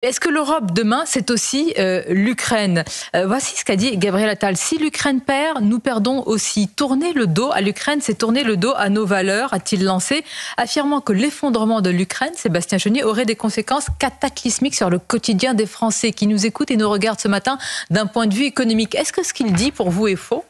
Est-ce que l'Europe demain, c'est aussi l'Ukraine? Voici ce qu'a dit Gabriel Attal. Si l'Ukraine perd, nous perdons aussi. Tourner le dos à l'Ukraine, c'est tourner le dos à nos valeurs, a-t-il lancé, affirmant que l'effondrement de l'Ukraine, Sébastien Chenier, aurait des conséquences cataclysmiques sur le quotidien des Français qui nous écoutent et nous regardent ce matin d'un point de vue économique. Est-ce que ce qu'il dit pour vous est faux?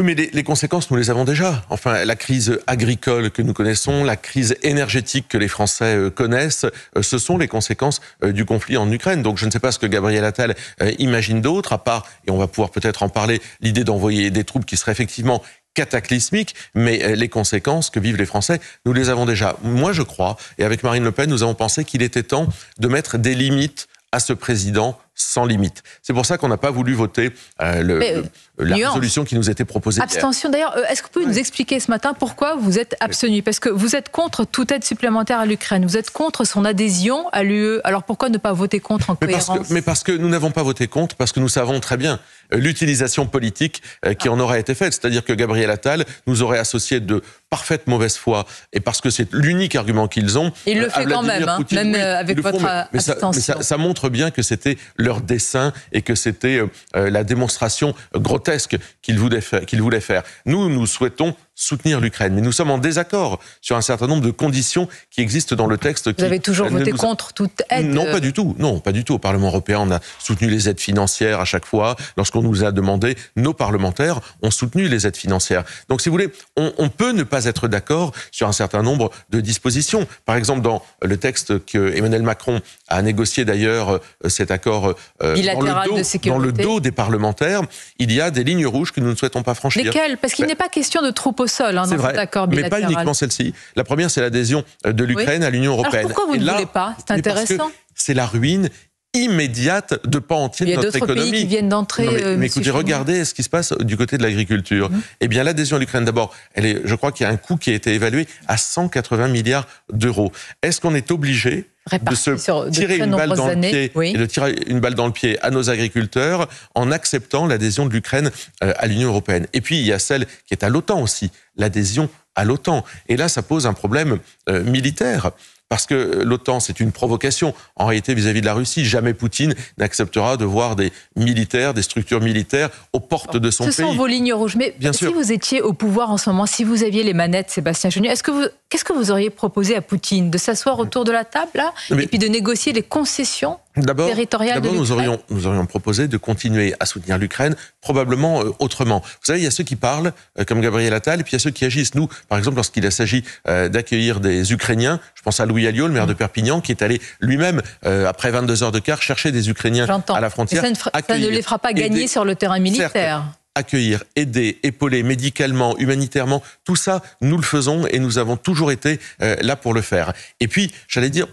Mais les conséquences, nous les avons déjà. Enfin, la crise agricole que nous connaissons, la crise énergétique que les Français connaissent, ce sont les conséquences du conflit en Ukraine. Donc je ne sais pas ce que Gabriel Attal imagine d'autre, à part, et on va pouvoir peut-être en parler, l'idée d'envoyer des troupes qui seraient effectivement cataclysmiques, mais les conséquences que vivent les Français, nous les avons déjà. Moi, je crois, et avec Marine Le Pen, nous avons pensé qu'il était temps de mettre des limites à ce président sans limite. C'est pour ça qu'on n'a pas voulu voter la résolution qui nous était proposée. Abstention. D'ailleurs, est-ce que vous pouvez nous expliquer ce matin pourquoi vous êtes abstenu? Parce que vous êtes contre toute aide supplémentaire à l'Ukraine, vous êtes contre son adhésion à l'UE. Alors pourquoi ne pas voter contre en cohérence? Mais parce que nous n'avons pas voté contre, parce que nous savons très bien l'utilisation politique qui en aurait été faite. C'est-à-dire que Gabriel Attal nous aurait associé de parfaite mauvaise foi, et parce que c'est l'unique argument qu'ils ont. Il le fait quand même, hein, même avec votre abstention. Ça montre bien que c'était leur dessein et que c'était la démonstration grotesque qu'ils voulaient faire. Nous souhaitons soutenir l'Ukraine, mais nous sommes en désaccord sur un certain nombre de conditions qui existent dans le texte. Vous avez toujours voté contre toute aide? Non, pas du tout. Non, pas du tout. Au Parlement européen, on a soutenu les aides financières à chaque fois. Lorsqu'on nous a demandé, nos parlementaires ont soutenu les aides financières. Donc, si vous voulez, on peut ne pas être d'accord sur un certain nombre de dispositions. Par exemple, dans le texte que Emmanuel Macron a négocié d'ailleurs, cet accord bilatéral de sécurité, dans le dos des parlementaires, il y a des lignes rouges que nous ne souhaitons pas franchir. Lesquelles? Parce qu'il n'est pas question de troupes au sol dans cet accord bilatéral. Mais pas uniquement celle-ci. La première, c'est l'adhésion de l'Ukraine à l'Union européenne. Alors pourquoi vous ne voulez pas? C'est intéressant. C'est la ruine immédiate de pans entiers de notre économie. Il y a d'autres pays qui viennent d'entrer. Mais écoutez, regardez ce qui se passe du côté de l'agriculture. Eh bien, l'adhésion à l'Ukraine, d'abord, je crois qu'il y a un coût qui a été évalué à 180 milliards d'euros. Est-ce qu'on est obligé de se tirer une balle dans le pied et de tirer une balle dans le pied à nos agriculteurs en acceptant l'adhésion de l'Ukraine à l'Union européenne? Et puis, il y a celle qui est à l'OTAN aussi, l'adhésion à l'OTAN. Et là, ça pose un problème militaire. Parce que l'OTAN, c'est une provocation, en réalité, vis-à-vis de la Russie. Jamais Poutine n'acceptera de voir des militaires, des structures militaires aux portes de son pays. Ce sont vos lignes rouges. Mais si vous étiez au pouvoir en ce moment, si vous aviez les manettes, Sébastien Chenier, qu'est-ce que vous auriez proposé à Poutine? De s'asseoir autour de la table, là, et puis de négocier les concessions territoriales de l'Ukraine? Nous aurions proposé de continuer à soutenir l'Ukraine, probablement autrement. Vous savez, il y a ceux qui parlent, comme Gabriel Attal, et puis il y a ceux qui agissent. Nous, par exemple, lorsqu'il s'agit d'accueillir des Ukrainiens, je pense à Louis Alliot, le maire de Perpignan, qui est allé lui-même, après 22 heures de car, chercher des Ukrainiens à la frontière. Ça ne les fera pas gagner sur le terrain militaire. Certes, accueillir, aider, épauler médicalement, humanitairement, tout ça, nous le faisons et nous avons toujours été là pour le faire. Et puis, j'allais dire,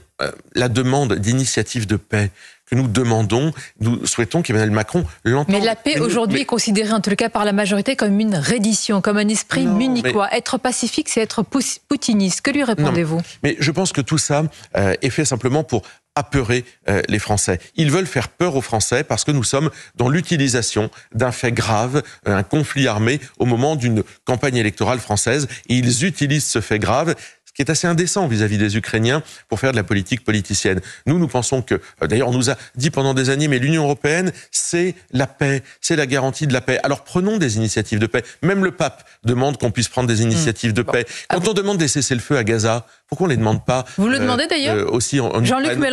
la demande d'initiative de paix que nous demandons, nous souhaitons qu'Emmanuel Macron l'entende. Mais la paix aujourd'hui est considérée, en tout cas par la majorité, comme une reddition, comme un esprit munichois. Être pacifique, c'est être poutiniste. Que lui répondez-vous? Mais je pense que tout ça est fait simplement pour apeurer les Français. Ils veulent faire peur aux Français parce que nous sommes dans l'utilisation d'un fait grave, un conflit armé, au moment d'une campagne électorale française. Et ils utilisent ce fait grave, ce qui est assez indécent vis-à-vis des Ukrainiens, pour faire de la politique politicienne. Nous pensons que, d'ailleurs, on nous a dit pendant des années, mais l'Union européenne, c'est la paix, c'est la garantie de la paix. Alors prenons des initiatives de paix. Même le pape demande qu'on puisse prendre des initiatives de paix. Quand on demande des cessez-le-feu à Gaza, pourquoi on ne les demande pas? Vous le demandez d'ailleurs aussi en Jean-Luc